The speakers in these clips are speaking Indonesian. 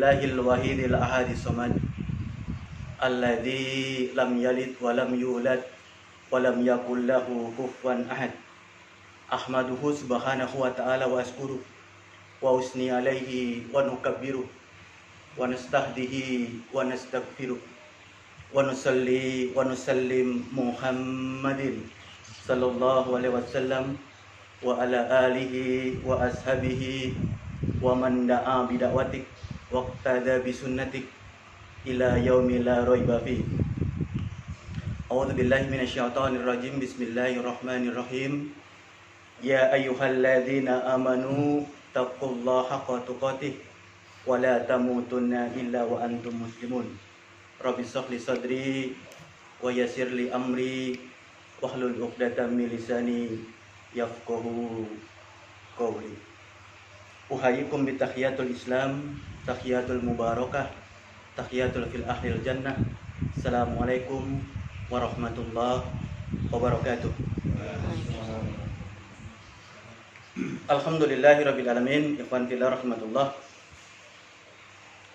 Alhamdulillahil wahidil ahadis samad alladzi lam yalid wa lam yulad wa lam yakul lahu kufuwan ahad. Ahmaduhu subhanahu wa ta'ala wa askuru wa usni alaihi wa nukabbiru wa nastahdihi wa nastaghfiru wa nusalli wa nusallim Muhammadin sallallahu alaihi wasallam wa ala alihi wa ashabihi wa man da'a bida'watik wa iqtada bisunnatik ila yaumi la raiba fi. A'udzu billahi minasyaitonir rajim. Bismillahirrahmanirrahim. Ya ayyuhalladzina amanu taqullaha haqqa tuqatih wa la tamutunna illa wa antum muslimun. Rabbi shrah li sadri wa yassir li amri wahlul 'uqdatam min lisani yafqahu qawli. Uhayikum bi tahiyatul Islam, tahiyatul mubarakah, tahiyatul fil ahlil jannah. Assalamualaikum warahmatullahi wabarakatuh. Alhamdulillahirabbil alamin. Ikhwan fillah rahmatullah.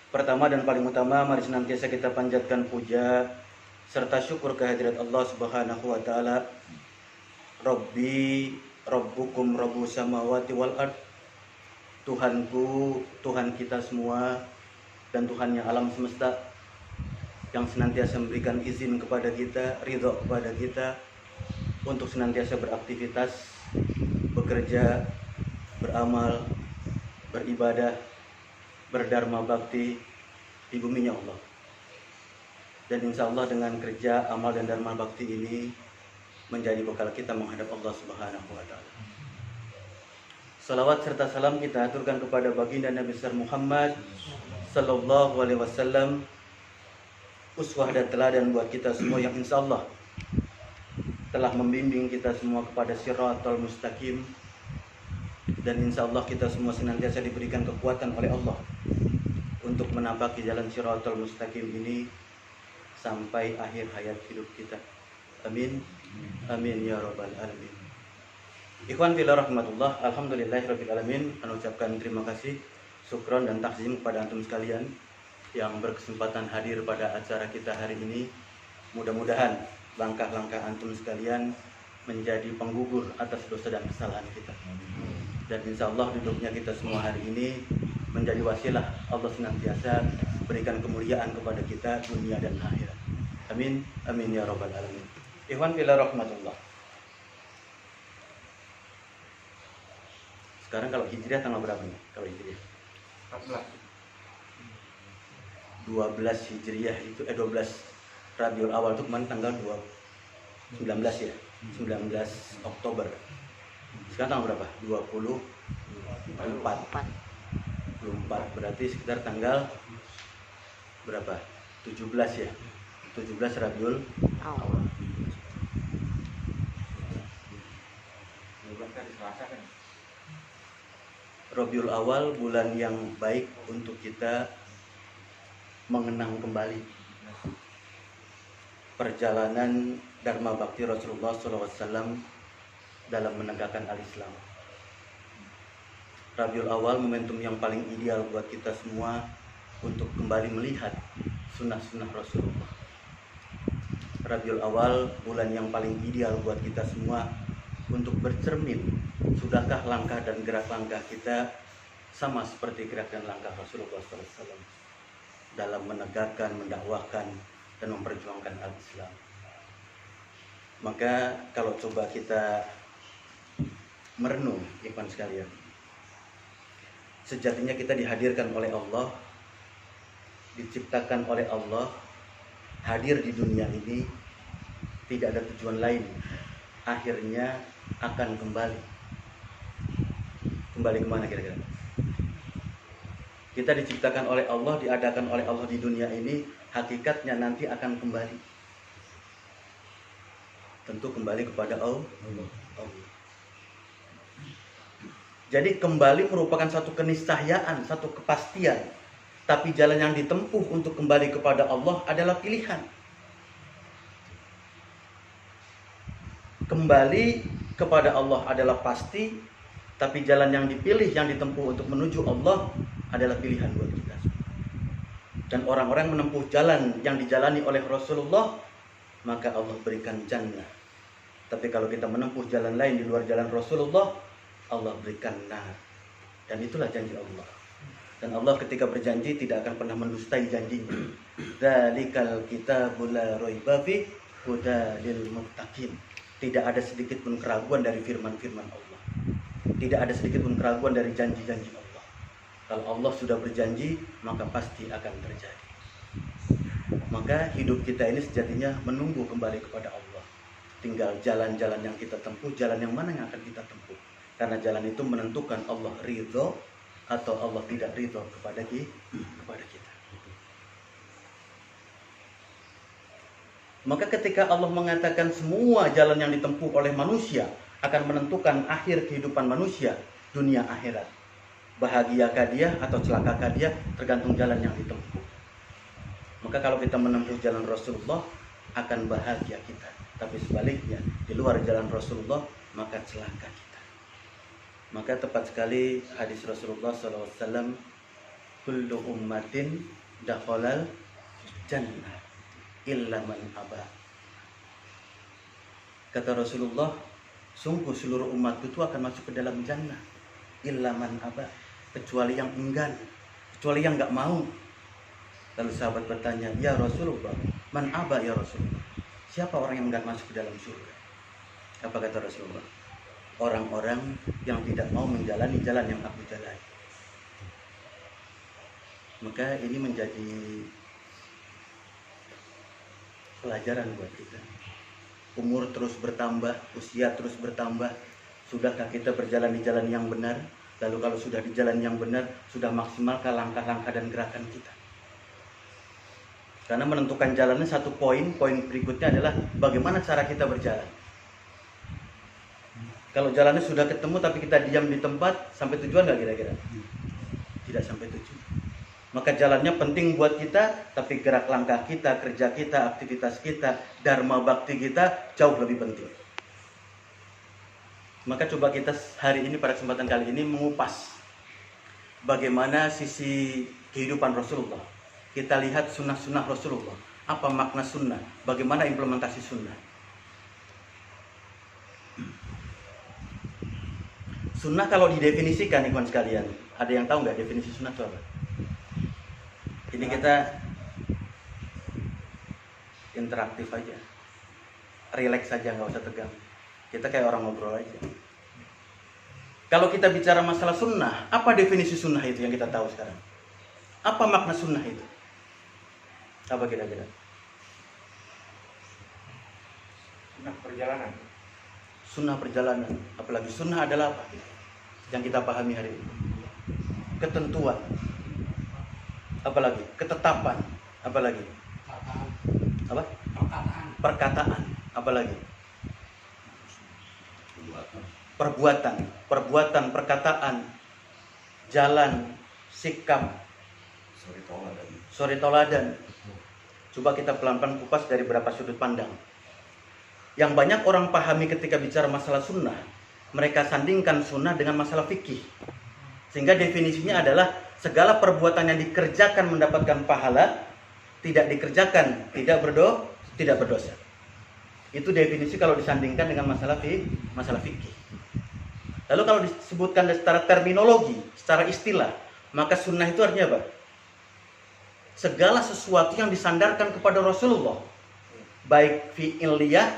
Pertama dan paling utama, mari senantiasa kita panjatkan puja serta syukur kehadirat Allah Subhanahu wa taala. Rabbi rabbukum rabbus samawati wal ard. Tuhanku, Tuhan kita semua dan Tuhannya alam semesta, yang senantiasa memberikan izin kepada kita, ridho kepada kita untuk senantiasa beraktivitas, bekerja, beramal, beribadah, berdharma bakti di buminya Allah. Dan insya Allah dengan kerja, amal, dan dharma bakti ini menjadi bekal kita menghadap Allah Subhanahu wa ta'ala. Salawat serta salam kita aturkan kepada baginda Nabi besar Muhammad sallallahu alaihi wasallam, uswah dan teladan buat kita semua yang insya Allah telah membimbing kita semua kepada Shiratal Mustaqim. Dan insya Allah kita semua senantiasa diberikan kekuatan oleh Allah untuk menampaki jalan Shiratal Mustaqim ini sampai akhir hayat hidup kita. Amin. Amin ya rabbal alamin. Ikhwan fillah rahmatullah. Alhamdulillahirabbil alamin. Mengucapkan terima kasih, syukron dan takzim kepada antum sekalian yang berkesempatan hadir pada acara kita hari ini. Mudah-mudahan langkah-langkah antum sekalian menjadi penggugur atas dosa dan kesalahan kita. Dan insya Allah duduknya kita semua hari ini menjadi wasilah Allah senantiasa berikan kemuliaan kepada kita dunia dan akhirat. Amin. Amin ya rabbal alamin. Ikhwan fillah rahmatullah. Sekarang kalau hijriah tanggal berapa nih? Kalau hijriah 12 hijriah itu 12 Rabiul Awal itu kemarin tanggal 19 ya. 19 Oktober. Sekarang tanggal berapa? 24 berarti sekitar tanggal berapa? 17 ya. 17 Rabiul Awal. Rabiul Awal, bulan yang baik untuk kita mengenang kembali perjalanan dharma bakti Rasulullah SAW dalam menegakkan al-Islam. Rabiul Awal momentum yang paling ideal buat kita semua untuk kembali melihat sunnah-sunnah Rasulullah. Rabiul Awal, bulan yang paling ideal buat kita semua untuk bercermin, sudahkah langkah dan gerak langkah kita sama seperti gerak dan langkah Rasulullah SAW dalam menegakkan, mendakwahkan, dan memperjuangkan al-Islam. Maka kalau coba kita merenung, ikhwan sekalian, sejatinya kita dihadirkan oleh Allah, diciptakan oleh Allah, hadir di dunia ini tidak ada tujuan lain, akhirnya akan kembali kemana kira-kira? Kita diciptakan oleh Allah, diadakan oleh Allah di dunia ini, hakikatnya nanti akan kembali, tentu kembali kepada Allah. Jadi kembali merupakan satu keniscayaan, satu kepastian. Tapi jalan yang ditempuh untuk kembali kepada Allah adalah pilihan. Kembali kepada Allah adalah pasti, tapi jalan yang dipilih, yang ditempuh untuk menuju Allah adalah pilihan buat kita. dan orang-orang menempuh jalan yang dijalani oleh Rasulullah, maka Allah berikan jannah. Tapi kalau kita menempuh jalan lain di luar jalan Rasulullah, Allah berikan nar. Dan itulah janji Allah. Dan Allah ketika berjanji tidak akan pernah mendustai janjinya. Dzalikal kitabul la raiba fihi hudan lil muttaqin. Tidak ada sedikit pun keraguan dari firman-firman Allah. Tidak ada sedikit pun keraguan dari janji-janji Allah. Kalau Allah sudah berjanji, maka pasti akan terjadi. Maka hidup kita ini sejatinya menunggu kembali kepada Allah. Tinggal jalan-jalan yang kita tempuh, jalan yang mana yang akan kita tempuh. Karena jalan itu menentukan Allah ridho atau Allah tidak ridho kepada kita. Maka ketika Allah mengatakan semua jalan yang ditempuh oleh manusia akan menentukan akhir kehidupan manusia, dunia akhirat. Bahagiakah dia atau celakakah dia, tergantung jalan yang ditempuh. Maka kalau kita menempuh jalan Rasulullah, akan bahagia kita. Tapi sebaliknya, di luar jalan Rasulullah, maka celaka kita. Maka tepat sekali hadis Rasulullah SAW, kullu ummatin dakhalal jannah illa man aba. Kata Rasulullah, sungguh seluruh umat itu akan masuk ke dalam jannah illa man aba, kecuali yang enggan, kecuali yang enggak mau. Lalu sahabat bertanya, ya Rasulullah, man aba ya Rasulullah, siapa orang yang enggak masuk ke dalam surga? Apa kata Rasulullah? Orang-orang yang tidak mau menjalani jalan yang aku jalani. Maka ini menjadi pelajaran buat kita. Umur terus bertambah, usia terus bertambah. Sudahkah kita berjalan di jalan yang benar? Lalu kalau sudah di jalan yang benar, sudah maksimalkah langkah-langkah dan gerakan kita? Karena menentukan jalannya satu poin berikutnya adalah bagaimana cara kita berjalan. Kalau jalannya sudah ketemu tapi kita diam di tempat, sampai tujuan nggak kira-kira? Tidak sampai tujuan. Maka jalannya penting buat kita, tapi gerak langkah kita, kerja kita, aktivitas kita, dharma bakti kita jauh lebih penting. Maka coba kita hari ini pada kesempatan kali ini mengupas bagaimana sisi kehidupan Rasulullah. Kita lihat sunnah-sunnah Rasulullah. Apa makna sunnah? Bagaimana implementasi sunnah? Sunnah kalau didefinisikan, ikhwan sekalian, ada yang tahu nggak definisi sunnah itu apa? Ini kita interaktif aja, relax saja, nggak usah tegang. Kita kayak orang ngobrol aja. Kalau kita bicara masalah sunnah, apa definisi sunnah itu yang kita tahu sekarang? Apa makna sunnah itu? Apa kira-kira? Sunnah perjalanan. Sunnah perjalanan. Apalagi sunnah adalah apa? Yang kita pahami hari ini. Ketentuan. Apalagi? Ketetapan. Apalagi? Apa? Perkataan. Apalagi? Perbuatan, perkataan, jalan, sikap, suri toladan. Coba kita pelan-pelan kupas dari beberapa sudut pandang. Yang banyak orang pahami ketika bicara masalah sunnah, mereka sandingkan sunnah dengan masalah fikih. Sehingga definisinya adalah segala perbuatan yang dikerjakan mendapatkan pahala, tidak dikerjakan tidak berdosa. Itu definisi kalau disandingkan dengan masalah fikih. Lalu kalau disebutkan secara terminologi, secara istilah, maka sunnah itu artinya apa? Segala sesuatu yang disandarkan kepada Rasulullah, baik fi'iliyah,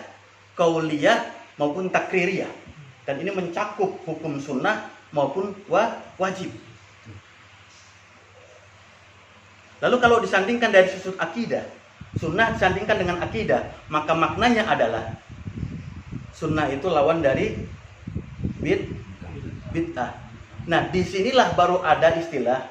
qauliyah maupun takririyah. Dan ini mencakup hukum sunnah maupun wajib. Lalu kalau disandingkan dari sudut akidah, sunnah disandingkan dengan akidah, maka maknanya adalah sunnah itu lawan dari bid'ah. Nah, disinilah baru ada istilah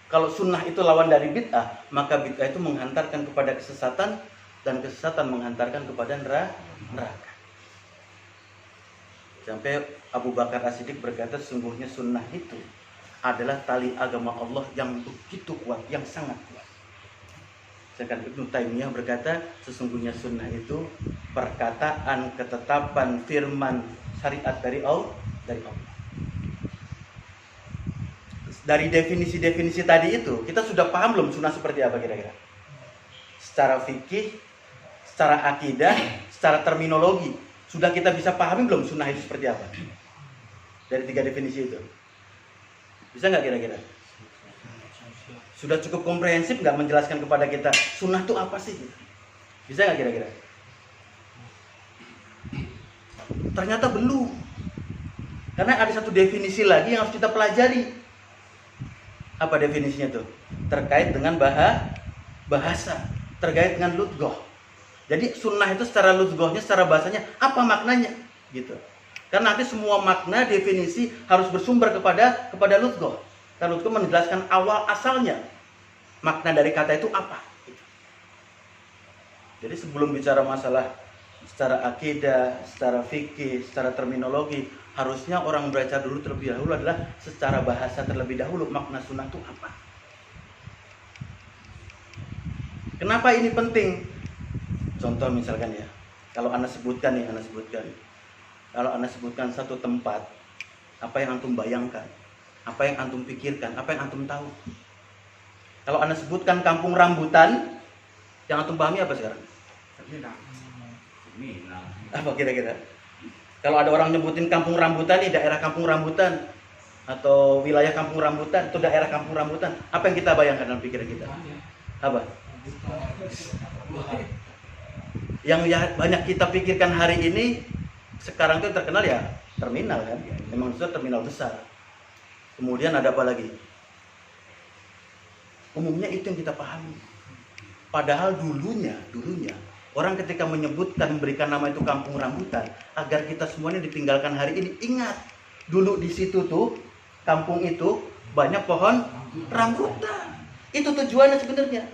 kalau sunnah itu lawan dari bid'ah, maka bid'ah itu menghantarkan kepada kesesatan dan kesesatan menghantarkan kepada neraka. Sampai Abu Bakar As-Siddiq berkata, sesungguhnya sunnah itu adalah tali agama Allah yang begitu kuat, yang sangat kuat. Sedangkan Ibnu Taimiyah berkata, sesungguhnya sunnah itu perkataan, ketetapan, firman, syariat dari Allah. dari definisi-definisi tadi itu, kita sudah paham belum sunnah seperti apa kira-kira? Secara fikih, secara akidah, secara terminologi, sudah kita bisa pahami belum sunnah itu seperti apa? Dari 3 definisi itu. Bisa nggak kira-kira? Sudah cukup komprehensif nggak menjelaskan kepada kita sunnah itu apa sih? Bisa nggak kira-kira? Ternyata belum. Karena ada satu definisi lagi yang harus kita pelajari. Apa definisinya tuh? Terkait dengan bahasa, terkait dengan lutgoh. Jadi sunnah itu secara lutgohnya, secara bahasanya apa maknanya? Gitu. Karena nanti semua makna definisi harus bersumber kepada lutgoh. Karena lutgoh menjelaskan awal asalnya. Makna dari kata itu apa? Gitu. Jadi sebelum bicara masalah secara akidah, secara fikih, secara terminologi, harusnya orang belajar dulu terlebih dahulu adalah secara bahasa terlebih dahulu makna sunnah itu apa. Kenapa ini penting? Contoh misalkan ya, kalau Anda sebutkan, kalau Anda sebutkan satu tempat, apa yang antum bayangkan, apa yang antum pikirkan, apa yang antum tahu. Kalau Anda sebutkan kampung rambutan, yang antum pahami apa sekarang? Minang. Apa kira-kira? Kalau ada orang nyebutin kampung rambutan nih, daerah kampung rambutan atau wilayah kampung rambutan atau daerah kampung rambutan, apa yang kita bayangkan dalam pikiran kita? Apa? Yang ya, banyak kita pikirkan hari ini sekarang itu terkenal ya terminal kan, memang itu terminal besar. Kemudian ada apa lagi? Umumnya itu yang kita pahami. Padahal dulunya orang ketika menyebutkan, memberikan nama itu kampung rambutan, agar kita semuanya ditinggalkan hari ini. Ingat, dulu di situ tuh, kampung itu banyak pohon rambutan. Itu tujuannya sebenarnya.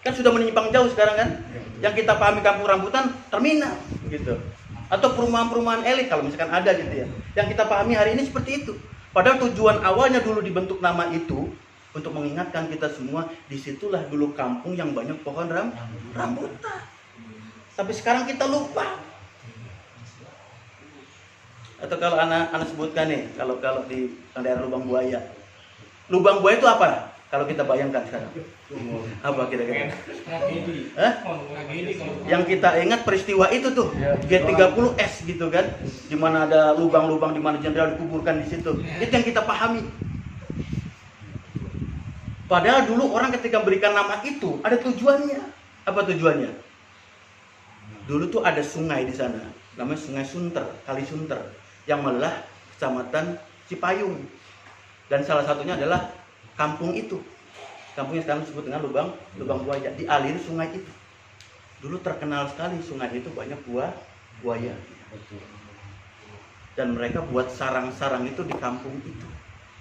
Kan sudah menyimpang jauh sekarang kan? Yang kita pahami kampung rambutan, terminal gitu. Atau perumahan-perumahan elit kalau misalkan ada gitu ya. Yang kita pahami hari ini seperti itu. Padahal tujuan awalnya dulu dibentuk nama itu untuk mengingatkan kita semua, disitulah dulu kampung yang banyak pohon rambutan. Tapi sekarang kita lupa. Atau kalau anak sebutkan nih, kalau di daerah Lubang Buaya. Lubang Buaya itu apa? Kalau kita bayangkan sekarang. Apa kira-kira? Yang kita ingat peristiwa itu tuh, G30S gitu kan. Di mana ada lubang-lubang, di mana jenderal dikuburkan di situ. Itu yang kita pahami. Padahal dulu orang ketika berikan nama itu ada tujuannya. Apa tujuannya? Dulu tuh ada sungai di sana, namanya Sungai Sunter, Kali Sunter, yang melah Kecamatan Cipayung. Dan salah satunya adalah kampung itu. Kampungnya sekarang disebut dengan Lubang Buaya, dialiri sungai itu. Dulu terkenal sekali sungai itu banyak buaya. Dan mereka buat sarang-sarang itu di kampung itu.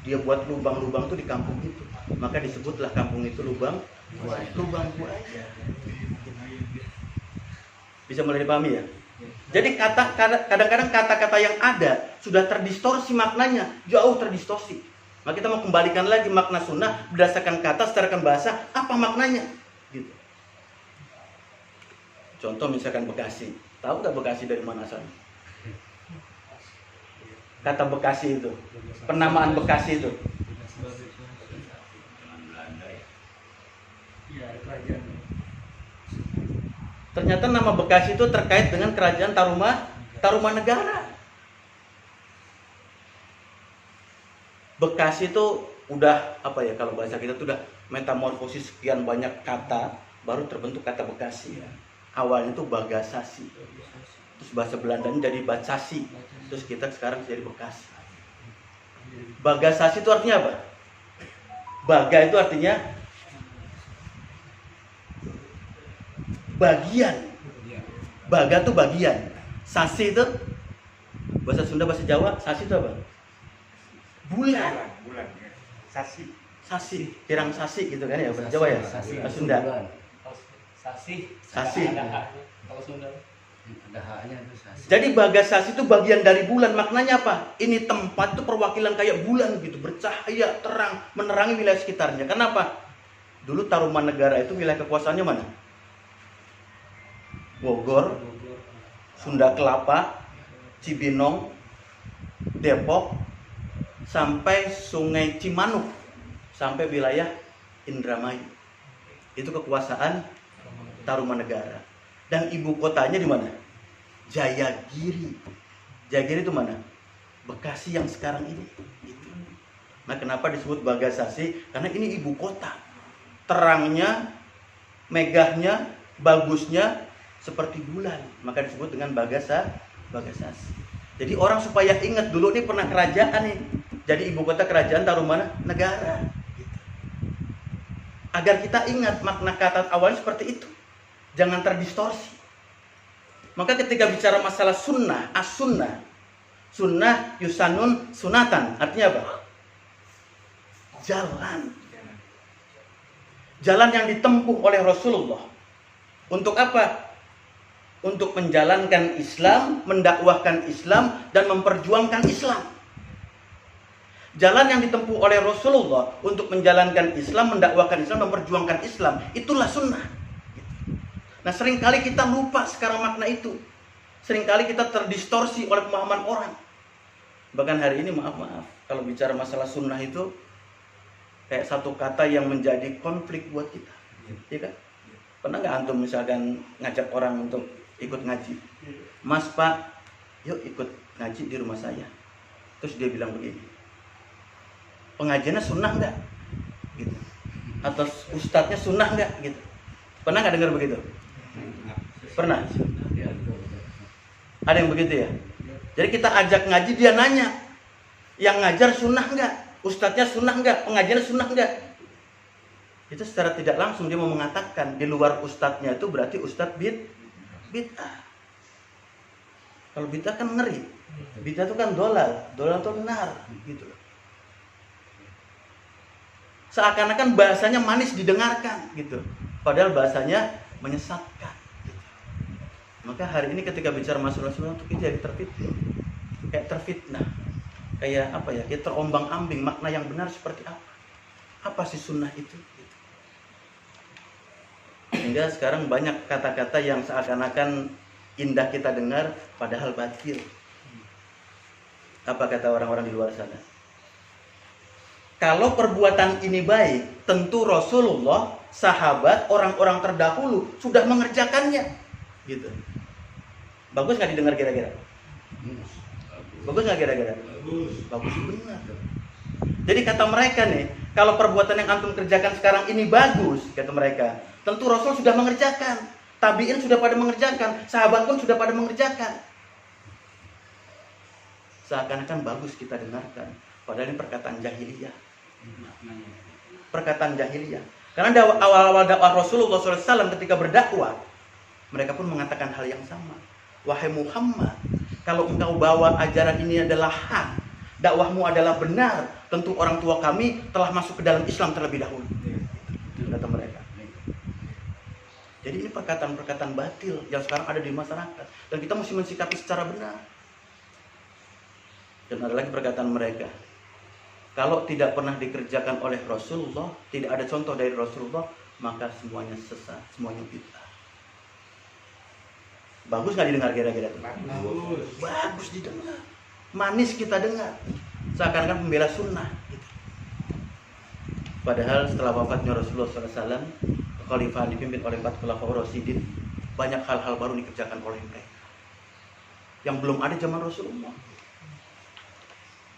Dia buat lubang-lubang itu di kampung itu. Maka disebutlah kampung itu Lubang Buaya. Bisa mulai dipahami ya? Jadi kadang-kadang kata-kata yang ada sudah terdistorsi maknanya, jauh terdistorsi. Maka kita mau kembalikan lagi makna sunnah berdasarkan kata, secara bahasa, apa maknanya? Gitu. Contoh misalkan Bekasi. Tahu nggak Bekasi dari mana asalnya? Kata Bekasi itu, penamaan Bekasi itu. Ternyata nama Bekasi itu terkait dengan kerajaan Tarumanegara. Bekasi itu udah apa ya, kalau bahasa kita itu udah metamorfosis sekian banyak kata baru terbentuk kata Bekasi. Awalnya itu Bagasasi. Terus bahasa Belandanya jadi Batsasi. Terus kita sekarang jadi Bekasi. Bagasasi itu artinya apa? Baga itu artinya bagian. Baga itu bagian. Sasi itu bahasa Sunda, bahasa Jawa, sasi itu apa? Bulan. Sasi, pirang sasi gitu kan ya, bahasa Jawa ya. Bahasa Sunda. Sasi. Kalau Sunda ada haknya itu sasi. Jadi Bagasasi itu bagian dari bulan. Maknanya apa? Ini tempat itu perwakilan kayak bulan gitu, bercahaya, terang, menerangi wilayah sekitarnya. Kenapa? Dulu Tarumanegara itu wilayah kekuasaannya mana? Bogor, Sunda Kelapa, Cibinong, Depok, sampai Sungai Cimanuk. sampai wilayah Indramayu. Itu kekuasaan Tarumanegara. Dan ibu kotanya di mana? Jayagiri. Jayagiri itu mana? Bekasi yang sekarang ini. Gitu. Nah, kenapa disebut Bagasasi? Karena ini ibu kota. Terangnya, megahnya, bagusnya seperti bulan. Maka disebut dengan Bagasasi. Jadi orang supaya ingat dulu ini pernah kerajaan nih. Jadi ibu kota kerajaan Tarumanegara. Gitu. Agar kita ingat makna kata awalnya seperti itu. Jangan terdistorsi. Maka ketika bicara masalah sunnah, as-sunnah, sunnah yusanun sunatan, artinya apa? Jalan. Jalan yang ditempuh oleh Rasulullah. Untuk apa? Untuk menjalankan Islam, mendakwahkan Islam, dan memperjuangkan Islam. Jalan yang ditempuh oleh Rasulullah untuk menjalankan Islam, mendakwahkan Islam, memperjuangkan Islam, itulah sunnah. Nah, seringkali kita lupa sekarang makna itu. Seringkali kita terdistorsi oleh pemahaman orang. Bahkan hari ini maaf, kalau bicara masalah sunnah itu kayak satu kata yang menjadi konflik buat kita. Iya kan? Pernah nggak antum misalkan ngajak orang untuk ikut ngaji? Mas, Pak, yuk ikut ngaji di rumah saya. Terus dia bilang begini, pengajiannya sunnah nggak? Gitu. Atau ustadznya sunnah nggak? Gitu. Pernah nggak dengar begitu? Pernah? Ada yang begitu ya? Jadi kita ajak ngaji, dia nanya, yang ngajar sunnah nggak? Ustadznya sunnah nggak? Pengajiannya sunnah nggak? Itu secara tidak langsung dia mau mengatakan di luar ustadznya itu berarti ustadz bid'ah. Kalau bid'ah kan ngeri. Bid'ah itu kan dolal itu benar, gitu. Seakan-akan bahasanya manis didengarkan, gitu. Padahal bahasanya menyesatkan. Gitu. Maka hari ini ketika bicara masalah sunnah itu kita jadi terfitnah. Kayak apa ya? Kita terombang-ambing makna yang benar seperti apa? Apa sih sunnah itu? Gitu. Sehingga sekarang banyak kata-kata yang seakan-akan indah kita dengar, padahal batil. Apa kata orang-orang di luar sana? Kalau perbuatan ini baik, tentu Rasulullah, sahabat, orang-orang terdahulu sudah mengerjakannya. Gitu. Bagus nggak didengar kira-kira? Bagus nggak kira-kira? Bagus benar. Jadi kata mereka nih, kalau perbuatan yang antum kerjakan sekarang ini bagus, kata mereka, tentu Rasul sudah mengerjakan, tabi'in sudah pada mengerjakan, sahabat pun sudah pada mengerjakan. Seakan-akan bagus kita dengarkan, padahal ini perkataan jahiliyah. Perkataan jahiliyah. Karena awal-awal dakwah Rasulullah SAW ketika berdakwah, mereka pun mengatakan hal yang sama. Wahai Muhammad, kalau engkau bawa ajaran ini adalah hak, dakwahmu adalah benar, tentu orang tua kami telah masuk ke dalam Islam terlebih dahulu. Itu kata mereka. Jadi ini perkataan-perkataan batil yang sekarang ada di masyarakat, dan kita mesti mensikapi secara benar. Dan ada lagi perkataan mereka, kalau tidak pernah dikerjakan oleh Rasulullah, tidak ada contoh dari Rasulullah, maka semuanya sesat, semuanya bid'ah. Bagus nggak didengar kira-kira? Bagus didengar. Manis kita dengar. Seakan-akan pembela sunnah. Gitu. Padahal setelah wafatnya Rasulullah SAW, kekhalifahan dipimpin oleh 4 khulafaur rasyidin, banyak hal-hal baru dikerjakan oleh mereka yang belum ada zaman Rasulullah.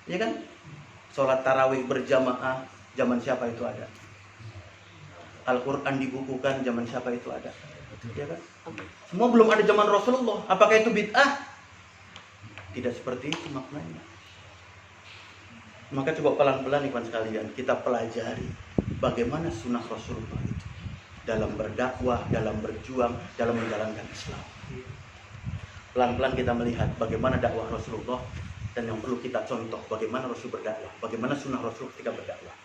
Ya kan? Sholat tarawih berjamaah, zaman siapa itu ada? Al-Quran dibukukan, zaman siapa itu ada? Ya kan? Semua belum ada zaman Rasulullah. Apakah itu bid'ah? Tidak seperti itu maknanya. Maka coba pelan-pelan ikhwan sekalian, kita pelajari bagaimana sunnah Rasulullah itu dalam berdakwah, dalam berjuang, dalam menjalankan Islam. Pelan-pelan kita melihat bagaimana dakwah Rasulullah, dan yang perlu kita contoh bagaimana Rasul berdakwah, bagaimana sunnah Rasul ketika berdakwah.